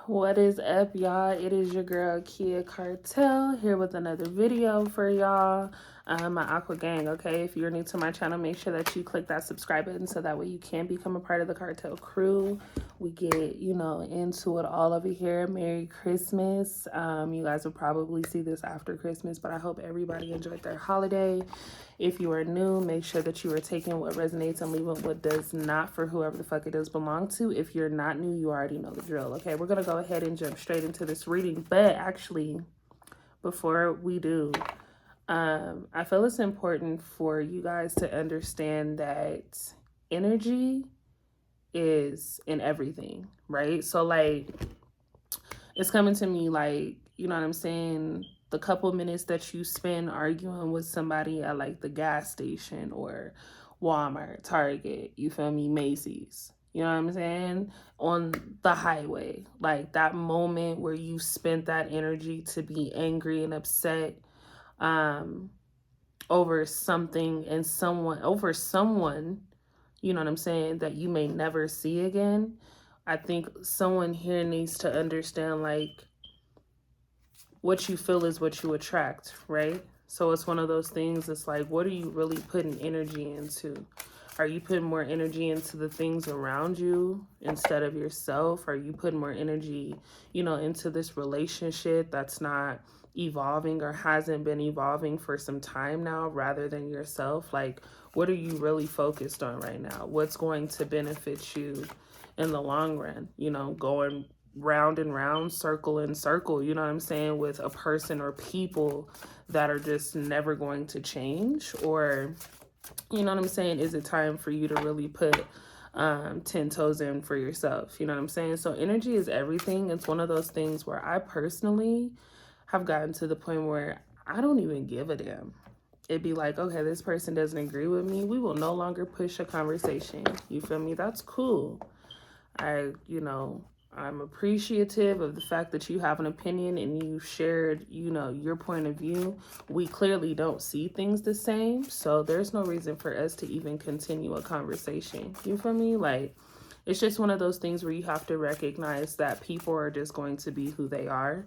What is up, y'all? It is your girl Kia Cartel here with another video for y'all. My Aqua Gang, okay? If you're new to my channel, make sure that you click that subscribe button so that way you can become a part of the Cartel crew. We get, into it all over here. Merry Christmas. You guys will probably see this after Christmas, but I hope everybody enjoyed their holiday. If you are new, make sure that you are taking what resonates and leaving what does not for whoever the fuck it does belong to. If you're not new, you already know the drill. Okay, we're going to go ahead and jump straight into this reading. But actually, before we do, I feel it's important for you guys to understand that energy is in everything, right? So, like, it's coming to me like, you know what I'm saying? The couple minutes that you spend arguing with somebody at like the gas station or Walmart, Target, you feel me, Macy's, you know what I'm saying? On the highway, like that moment where you spent that energy to be angry and upset over something and someone, you know what I'm saying, that you may never see again. I think someone here needs to understand, like, what you feel is what you attract, right? So it's one of those things, it's like, what are you really putting energy into? Are you putting more energy into the things around you instead of yourself? Are you putting more energy, into this relationship that's not evolving or hasn't been evolving for some time now rather than yourself? Like, what are you really focused on right now? What's going to benefit you in the long run? Going round and round, circle and circle, you know what I'm saying, with a person or people that are just never going to change? Or, you know what I'm saying, is it time for you to really put 10 toes in for yourself? You know what I'm saying? So energy is everything. It's one of those things where I personally have gotten to the point where I don't even give a damn. It'd be like, okay, this person doesn't agree with me. We will no longer push a conversation. You feel me? That's cool. I'm appreciative of the fact that you have an opinion and you shared, your point of view. We clearly don't see things the same, so there's no reason for us to even continue a conversation. You feel me? Like, it's just one of those things where you have to recognize that people are just going to be who they are.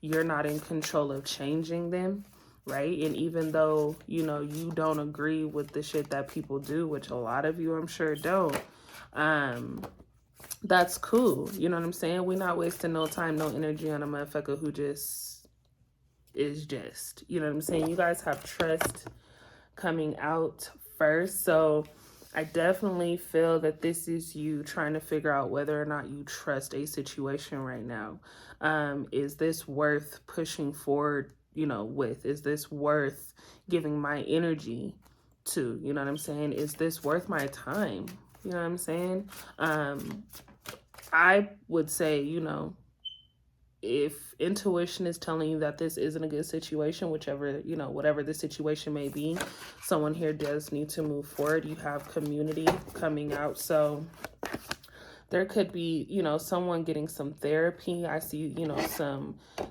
You're not in control of changing them, right? And even though, you don't agree with the shit that people do, which a lot of you, I'm sure, don't, that's cool. You know what I'm saying? We're not wasting no time, no energy on a motherfucker who just is just, you know what I'm saying? You guys have trust coming out first. So I definitely feel that this is you trying to figure out whether or not you trust a situation right now. Is this worth pushing forward, with? Is this worth giving my energy to? You know what I'm saying? Is this worth my time? You know what I'm saying? I would say, if intuition is telling you that this isn't a good situation, whatever the situation may be, someone here does need to move forward. You have community coming out. So there could be, someone getting some therapy. I see,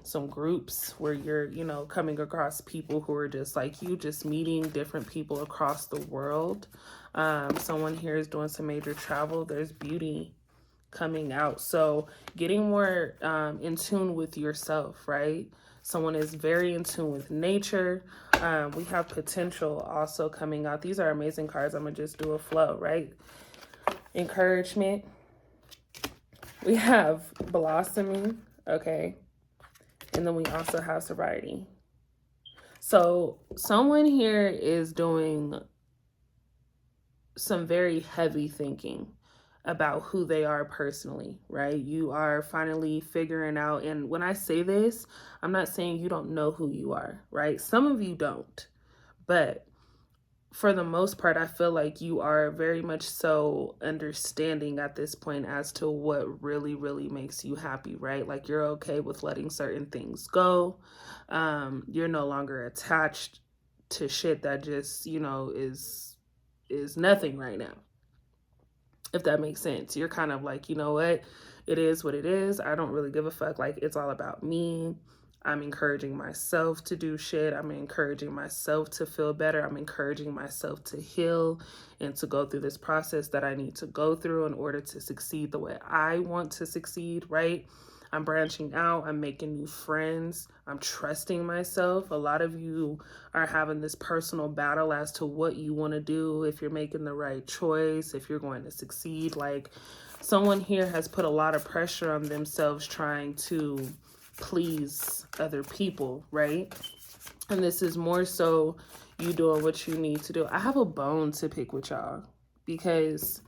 some groups where you're, coming across people who are just like you, just meeting different people across the world. Someone here is doing some major travel. There's beauty coming out. So getting more in tune with yourself, right? Someone is very in tune with nature. We have potential also coming out. These are amazing cards. I'm gonna just do a flow, right? Encouragement. We have blossoming, okay? And then we also have sobriety. So someone here is doing some very heavy thinking about who they are personally, right? You are finally figuring out, and when I say this, I'm not saying you don't know who you are, right? Some of you don't, but for the most part, I feel like you are very much so understanding at this point as to what really, really makes you happy, right? Like, you're okay with letting certain things go. You're no longer attached to shit that just, is nothing right now. If that makes sense. You're kind of like, you know what? It is what it is. I don't really give a fuck. Like, it's all about me. I'm encouraging myself to do shit. I'm encouraging myself to feel better. I'm encouraging myself to heal and to go through this process that I need to go through in order to succeed the way I want to succeed, right? I'm branching out. I'm making new friends. I'm trusting myself. A lot of you are having this personal battle as to what you want to do, if you're making the right choice, if you're going to succeed. Like, someone here has put a lot of pressure on themselves trying to please other people, right? And this is more so you doing what you need to do. I have a bone to pick with y'all because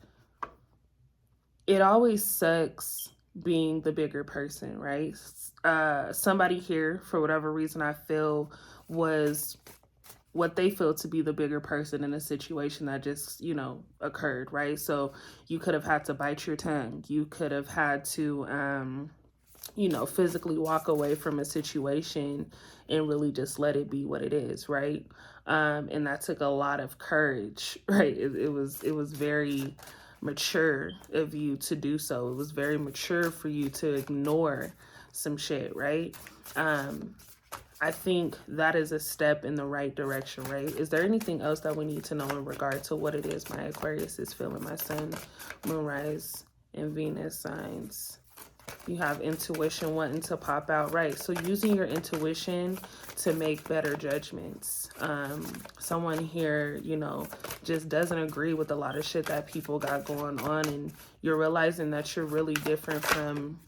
it always sucks being the bigger person, right? Somebody here, for whatever reason, I feel was what they feel to be the bigger person in a situation that just, occurred, right? So you could have had to bite your tongue. You could have had to, physically walk away from a situation and really just let it be what it is, right? And that took a lot of courage, right? It was very mature of you to do so. It was very mature for you to ignore some shit, right? I think that is a step in the right direction, right? Is there anything else that we need to know in regard to what it is my Aquarius is feeling? My Sun, Moon, Rise, and Venus signs. You have intuition wanting to pop out, right? So using your intuition to make better judgments. Someone here, just doesn't agree with a lot of shit that people got going on, and you're realizing that you're really different from,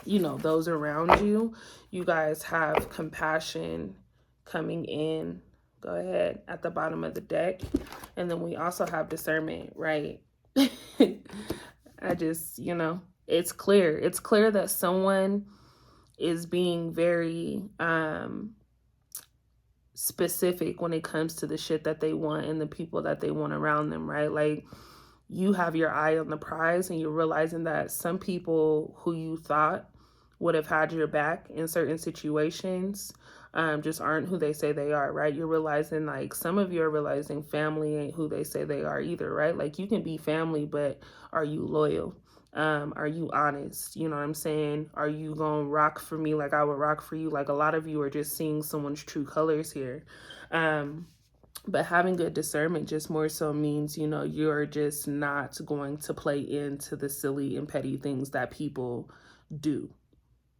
those around you. You guys have compassion coming in. Go ahead, at the bottom of the deck. And then we also have discernment, right? I just, it's clear. It's clear that someone is being very specific when it comes to the shit that they want and the people that they want around them, right? Like, you have your eye on the prize and you're realizing that some people who you thought would have had your back in certain situations just aren't who they say they are, right? You're realizing, like, some of you are realizing family ain't who they say they are either, right? Like, you can be family, but are you loyal? Are you honest? You know what I'm saying? Are you gonna rock for me like I would rock for you? Like, a lot of you are just seeing someone's true colors here. But having good discernment just more so means, you're just not going to play into the silly and petty things that people do.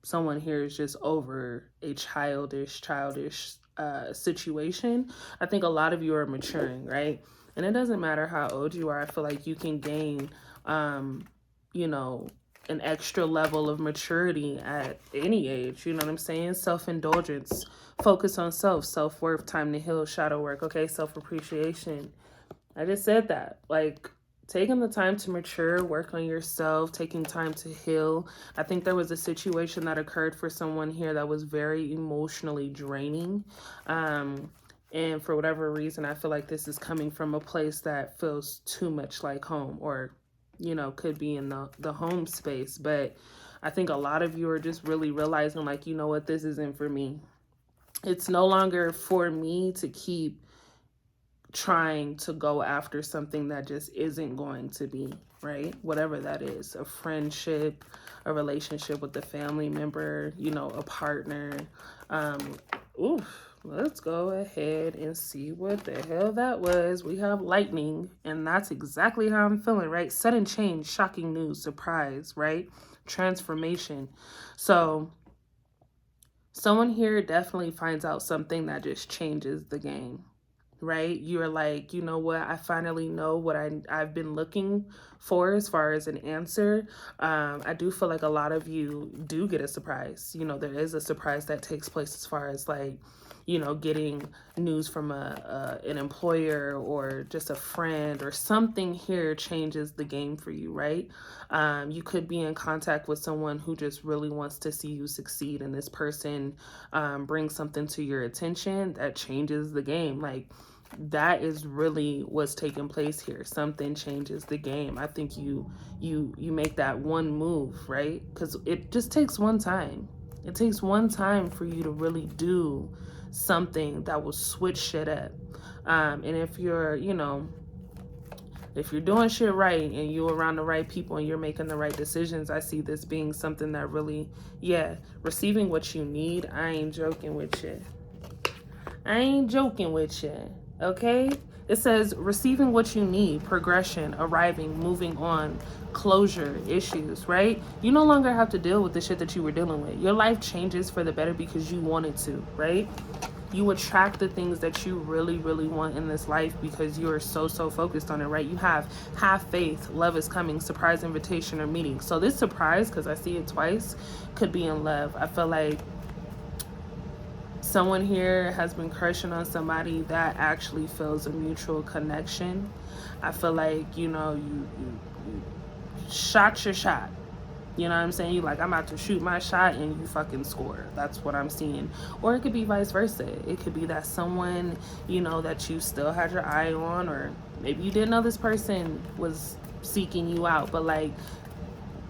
Someone here is just over a childish situation. I think a lot of you are maturing, right? And it doesn't matter how old you are. I feel like you can gain, an extra level of maturity at any age. You know what I'm saying? Self-indulgence, focus on self-worth, time to heal, shadow work, okay? Self-appreciation. I just said that. Like, taking the time to mature, work on yourself, taking time to heal. I think there was a situation that occurred for someone here that was very emotionally draining. And for whatever reason, I feel like this is coming from a place that feels too much like home, or, could be in the home space. But I think a lot of you are just really realizing, like, you know what, this isn't for me. It's no longer for me to keep trying to go after something that just isn't going to be, right? Whatever that is, a friendship, a relationship with a family member, a partner. Let's go ahead and see what the hell that was. We have lightning, and that's exactly how I'm feeling, right? Sudden change, shocking news, surprise, right? Transformation. So someone here definitely finds out something that just changes the game, right? You're like, you know what? I finally know what I've been looking for as far as an answer. I do feel like a lot of you do get a surprise. There is a surprise that takes place as far as, like, getting news from an employer or just a friend, or something here changes the game for you, right? You could be in contact with someone who just really wants to see you succeed, and this person brings something to your attention that changes the game. Like, that is really what's taking place here. Something changes the game. I think you make that one move, right? Because it just takes one time. It takes one time for you to really do something that will switch shit up. And if you're, if you're doing shit right and you're around the right people and you're making the right decisions, I see this being something that really, receiving what you need. I ain't joking with you. Okay? It says receiving what you need, progression, arriving, moving on, closure, issues, right? You no longer have to deal with the shit that you were dealing with. Your life changes for the better because you wanted to, right? You attract the things that you really, really want in this life because you are so focused on it, right? You have faith, love is coming, surprise invitation or meeting. So this surprise, because I see it twice, could be in love. I feel like someone here has been crushing on somebody that actually feels a mutual connection. I feel like, you know, you shot your shot. You know what I'm saying? You like, I'm about to shoot my shot and you fucking score. That's what I'm seeing. Or it could be vice versa. It could be that someone, you know, that you still had your eye on, or maybe you didn't know this person was seeking you out, but like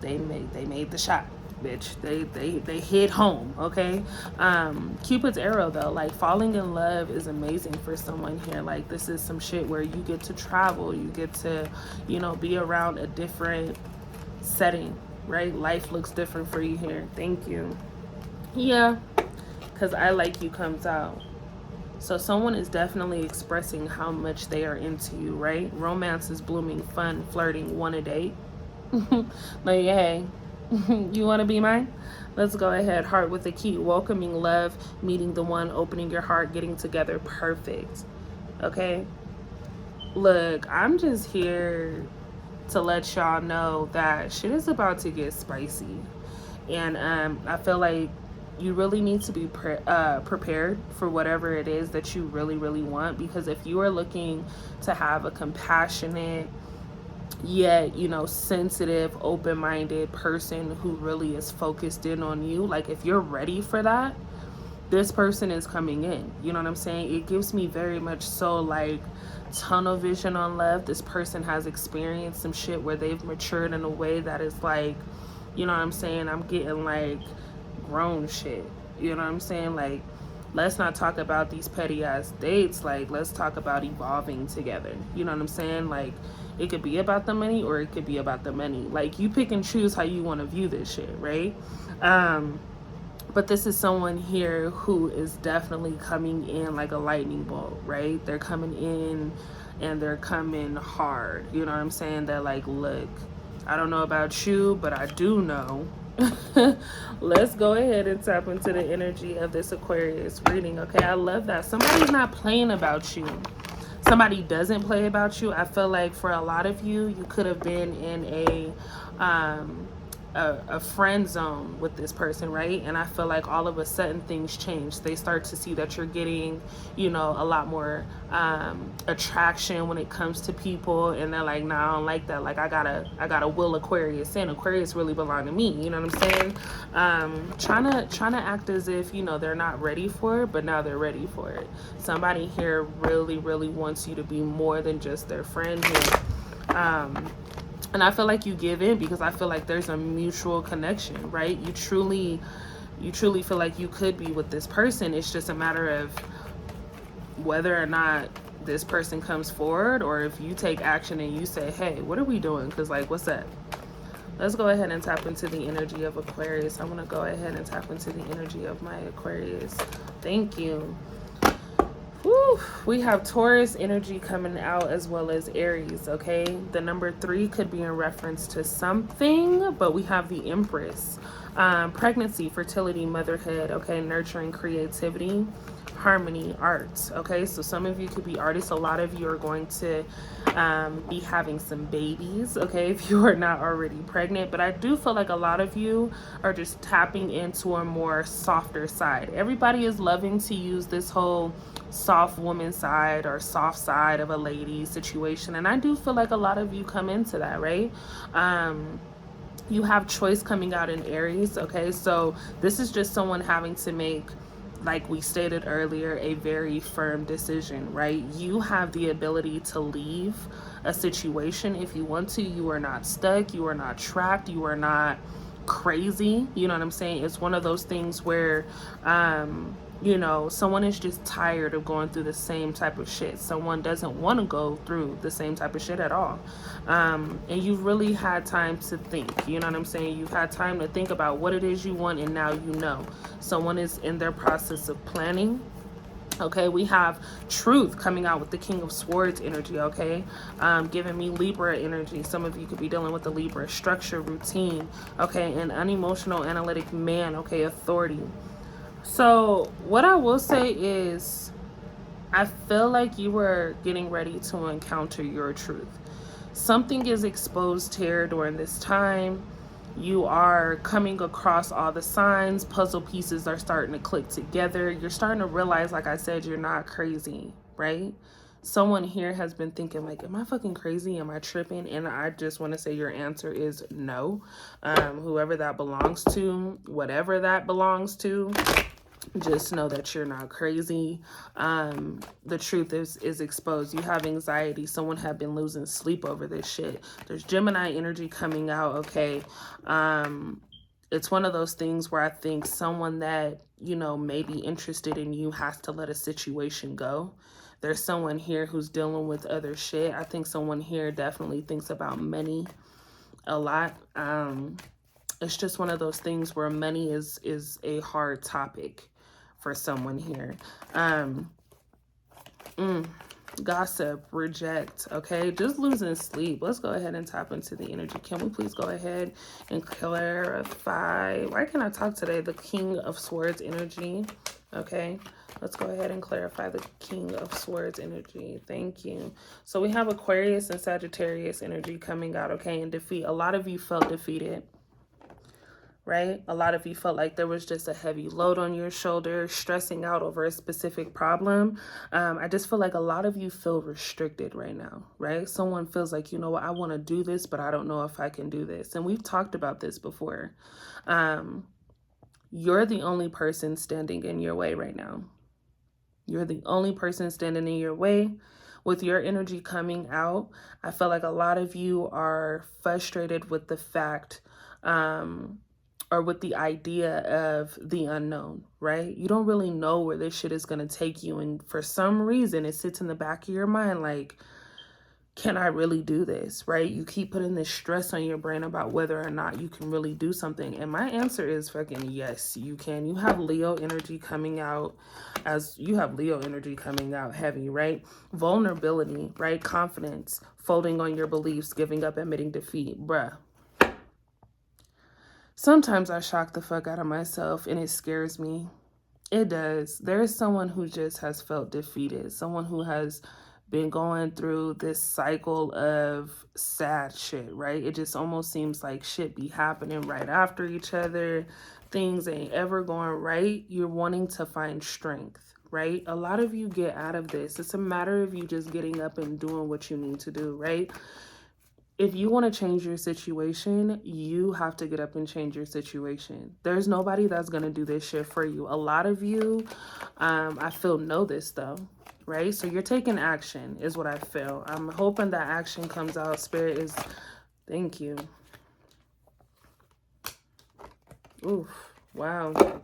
they made the shot, bitch. They hit home, okay? Cupid's arrow though, like falling in love is amazing for someone here. Like this is some shit where you get to travel, you get to, you know, be around a different setting, right? Life looks different for you here. Thank you. Yeah, because I like you comes out. So someone is definitely expressing how much they are into you, right? Romance is blooming, fun, flirting, want a date. Like, hey, you want to be mine? Let's go ahead. Heart with a key. Welcoming love, meeting the one, opening your heart, getting together. Perfect. Okay? Look, I'm just here to let y'all know that shit is about to get spicy. And I feel like you really need to be prepared for whatever it is that you really, really want. Because if you are looking to have a compassionate, yet, you know, sensitive, open-minded person who really is focused in on you, like if you're ready for that, this person is coming in. You know what I'm saying? It gives me very much so like tunnel vision on love. This person has experienced some shit where they've matured in a way that is like, you know what I'm saying? I'm getting like grown shit. You know what I'm saying? Like, let's not talk about these petty ass dates. Like, let's talk about evolving together. You know what I'm saying? Like, it could be about the money or it could be about the money. Like, you pick and choose how you want to view this shit, right? But this is someone here who is definitely coming in like a lightning bolt, right? They're coming in and they're coming hard. You know what I'm saying? They're like, look, I don't know about you, but I do know. Let's go ahead and tap into the energy of this Aquarius reading, okay? I love that. Somebody's not playing about you. Somebody doesn't play about you. I feel like for a lot of you, you could have been in a friend zone with this person, right? And I feel like all of a sudden things change. They start to see that you're getting, you know, a lot more attraction when it comes to people, and they're like, nah, I don't like that. Like, I gotta will Aquarius in. Aquarius really belong to me. You know what I'm saying? Trying to act as if, you know, they're not ready for it, but now they're ready for it. Somebody here really, really wants you to be more than just their friend here. And I feel like you give in because I feel like there's a mutual connection, right? You truly feel like you could be with this person. It's just a matter of whether or not this person comes forward, or if you take action and you say, hey, what are we doing? Because, like, what's that? Let's go ahead and tap into the energy of Aquarius. I'm going to go ahead and tap into the energy of my Aquarius. Thank you. Whew, we have Taurus energy coming out as well as Aries, okay? The number 3 could be in reference to something, but we have the Empress. Pregnancy, fertility, motherhood, okay? Nurturing, creativity, harmony, art, okay? So some of you could be artists. A lot of you are going to be having some babies, okay, if you are not already pregnant. But I do feel like a lot of you are just tapping into a more softer side. Everybody is loving to use this whole soft woman side or soft side of a lady situation, and I do feel like a lot of you come into that, right? You have choice coming out in Aries, okay? So this is just someone having to make, like we stated earlier, a very firm decision, right? You have the ability to leave a situation if you want to. You are not stuck, you are not trapped, you are not crazy. You know what I'm saying? It's one of those things where you know, someone is just tired of going through the same type of shit. Someone doesn't want to go through the same type of shit at all. And you've really had time to think, you know what I'm saying? You've had time to think about what it is you want, and now you know. Someone is in their process of planning. Okay, we have truth coming out with the King of Swords energy, okay? Giving me Libra energy. Some of you could be dealing with the Libra. Structure, routine, okay? An unemotional, analytic man, okay? Authority. So what I will say is, I feel like you were getting ready to encounter your truth. Something is exposed here during this time. You are coming across all the signs. Puzzle pieces are starting to click together. You're starting to realize, like I said, you're not crazy, right? Someone here has been thinking like, am I fucking crazy? Am I tripping? And I just want to say your answer is no. Whoever that belongs to, whatever that belongs to, just know that you're not crazy. The truth is exposed. You have anxiety. Someone had been losing sleep over this shit. There's Gemini energy coming out, okay? It's one of those things where I think someone that, you know, may be interested in you has to let a situation go. There's someone here who's dealing with other shit. I think someone here definitely thinks about money a lot. It's just one of those things where money is a hard topic for someone here. Gossip, reject, okay? Just losing sleep. Let's go ahead and tap into the energy. Can we please go ahead and clarify? Why can't I talk today? The King of Swords energy, okay? Let's go ahead and clarify the King of Swords energy. Thank you. So we have Aquarius and Sagittarius energy coming out, okay? And defeat. A lot of you felt defeated, right? A lot of you felt like there was just a heavy load on your shoulder, stressing out over a specific problem. I just feel like a lot of you feel restricted right now, right? Someone feels like, you know what, I want to do this, but I don't know if I can do this. And we've talked about this before. You're the only person standing in your way right now. You're the only person standing in your way. With your energy coming out, I feel like a lot of you are frustrated with the fact, or with the idea of the unknown, right? You don't really know where this shit is going to take you. And for some reason, it sits in the back of your mind like, can I really do this, right? You keep putting this stress on your brain about whether or not you can really do something. And my answer is fucking yes, you can. You have Leo energy coming out heavy, right? Vulnerability, right? Confidence, folding on your beliefs, giving up, admitting defeat. Bruh. Sometimes I shock the fuck out of myself and it scares me. It does. There is someone who just has felt defeated. Someone who has been going through this cycle of sad shit, right? It just almost seems like shit be happening right after each other. Things ain't ever going right. You're wanting to find strength, right? A lot of you get out of this. It's a matter of you just getting up and doing what you need to do, right? If you want to change your situation, you have to get up and change your situation. There's nobody that's going to do this shit for you. A lot of you, I feel, know this though, right? So you're taking action is what I feel. I'm hoping that action comes out. Spirit is, thank you. Oof, wow.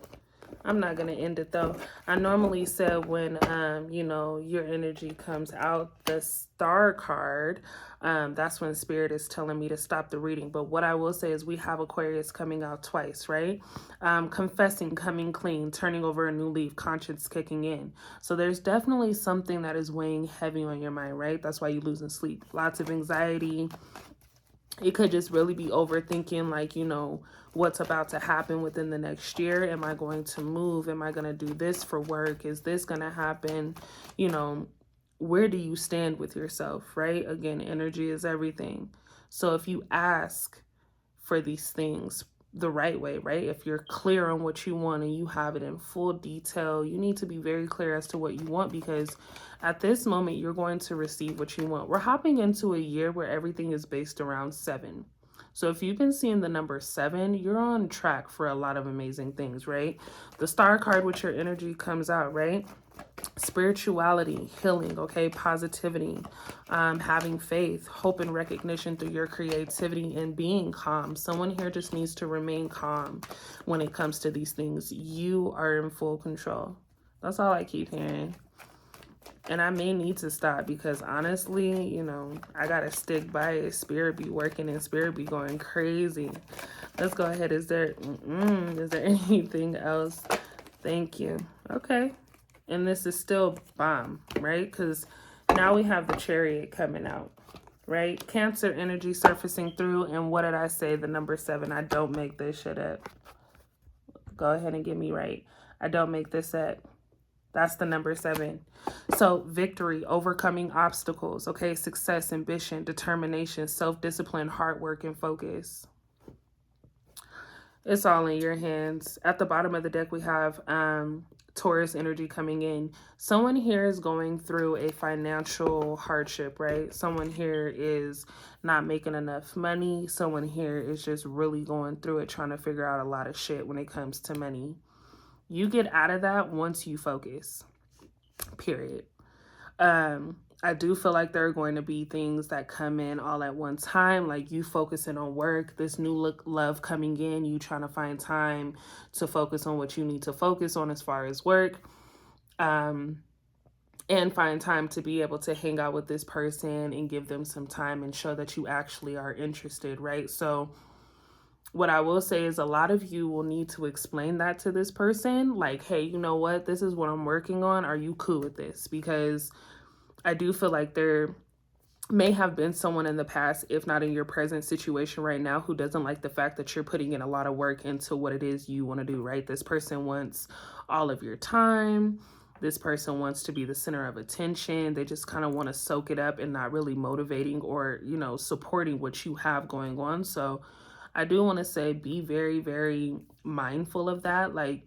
I'm not going to end it though. I normally said when, you know, your energy comes out, the star card, that's when Spirit is telling me to stop the reading. But what I will say is we have Aquarius coming out twice, right? Confessing, coming clean, turning over a new leaf, conscience kicking in. So there's definitely something that is weighing heavy on your mind, right? That's why you're losing sleep. Lots of anxiety. It could just really be overthinking, like, you know, what's about to happen within the next year. Am I going to move? Am I going to do this for work? Is this going to happen? You know, where do you stand with yourself, right? Again, energy is everything. So if you ask for these things the right way, right? If you're clear on what you want and you have it in full detail, you need to be very clear as to what you want, because at this moment, you're going to receive what you want. We're hopping into a year where everything is based around 7. So if you've been seeing the number 7, you're on track for a lot of amazing things, right? The star card with your energy comes out, right? Spirituality, healing, okay? Positivity, having faith, hope and recognition through your creativity, and being calm. Someone here just needs to remain calm when it comes to these things. You are in full control. That's all I keep hearing. And I may need to stop because honestly, you know, I gotta stick by it. Spirit be working and Spirit be going crazy. Let's go ahead. Is there anything else? Thank you. Okay. And this is still bomb, right? Because now we have the Chariot coming out, right? Cancer energy surfacing through. And what did I say? The number 7. I don't make this shit up. Go ahead and get me right. I don't make this up. That's the number 7. So victory, overcoming obstacles, okay? Success, ambition, determination, self-discipline, hard work, and focus. It's all in your hands. At the bottom of the deck, we have Taurus energy coming in. Someone here is going through a financial hardship, right? Someone here is not making enough money. Someone here is just really going through it, trying to figure out a lot of shit when it comes to money. You get out of that once you focus, period. I do feel like there are going to be things that come in all at one time, like you focusing on work, this new love coming in, you trying to find time to focus on what you need to focus on as far as work, and find time to be able to hang out with this person and give them some time and show that you actually are interested, right? So what I will say is a lot of you will need to explain that to this person. Like, hey, you know what? This is what I'm working on. Are you cool with this? Because I do feel like there may have been someone in the past, if not in your present situation right now, who doesn't like the fact that you're putting in a lot of work into what it is you want to do, right? This person wants all of your time. This person wants to be the center of attention. They just kind of want to soak it up and not really motivating or, you know, supporting what you have going on. So I do want to say be very, very mindful of that. Like,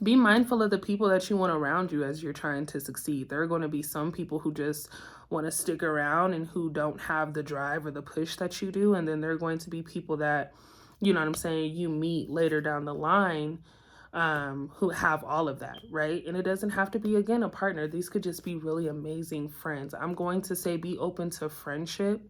be mindful of the people that you want around you as you're trying to succeed. There are going to be some people who just want to stick around and who don't have the drive or the push that you do. And then there are going to be people that, you know what I'm saying, you meet later down the line who have all of that, right? And it doesn't have to be, again, a partner. These could just be really amazing friends. I'm going to say be open to friendship.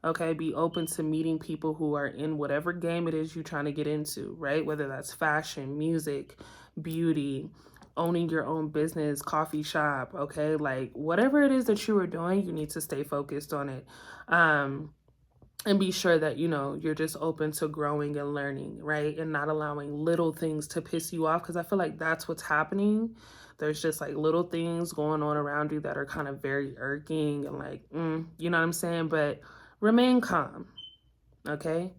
Okay, be open to meeting people who are in whatever game it is you're trying to get into, right? Whether that's fashion, music, beauty, owning your own business, coffee shop, okay? Like whatever it is that you are doing, you need to stay focused on it. And be sure that, you know, you're just open to growing and learning, right? And not allowing little things to piss you off, because I feel like that's what's happening. There's just like little things going on around you that are kind of very irking and like, you know what I'm saying? But remain calm, okay?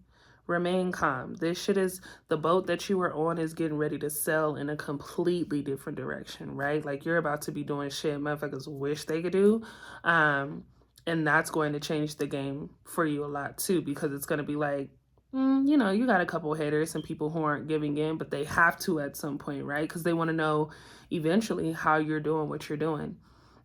Remain calm. This shit is, the boat that you were on is getting ready to sail in a completely different direction, right? Like you're about to be doing shit motherfuckers wish they could do. And that's going to change the game for you a lot too, because it's going to be like, you know, you got a couple haters and people who aren't giving in, but they have to at some point, right? Because they want to know eventually how you're doing what you're doing.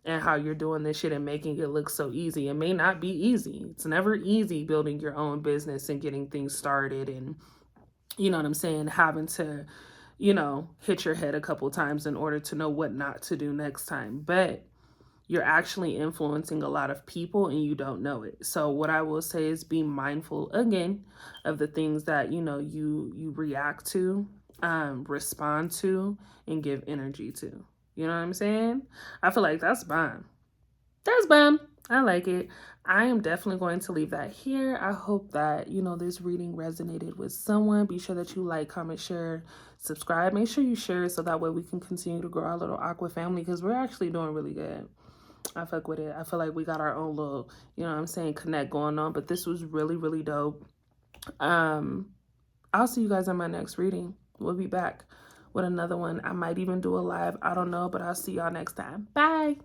And how you're doing this shit and making it look so easy. It may not be easy. It's never easy building your own business and getting things started and, you know what I'm saying, having to, you know, hit your head a couple times in order to know what not to do next time. But you're actually influencing a lot of people and you don't know it. So what I will say is be mindful, again, of the things that, you know, you react to, respond to, and give energy to. You know what I'm saying? I feel like that's bomb. That's bomb. I like it. I am definitely going to leave that here. I hope that, you know, this reading resonated with someone. Be sure that you like, comment, share, subscribe. Make sure you share it so that way we can continue to grow our little Aqua family, because we're actually doing really good. I fuck with it. I feel like we got our own little, you know what I'm saying, connect going on. But this was really, really dope. I'll see you guys in my next reading. We'll be back with another one. I might even do a live. I don't know, but I'll see y'all next time. Bye.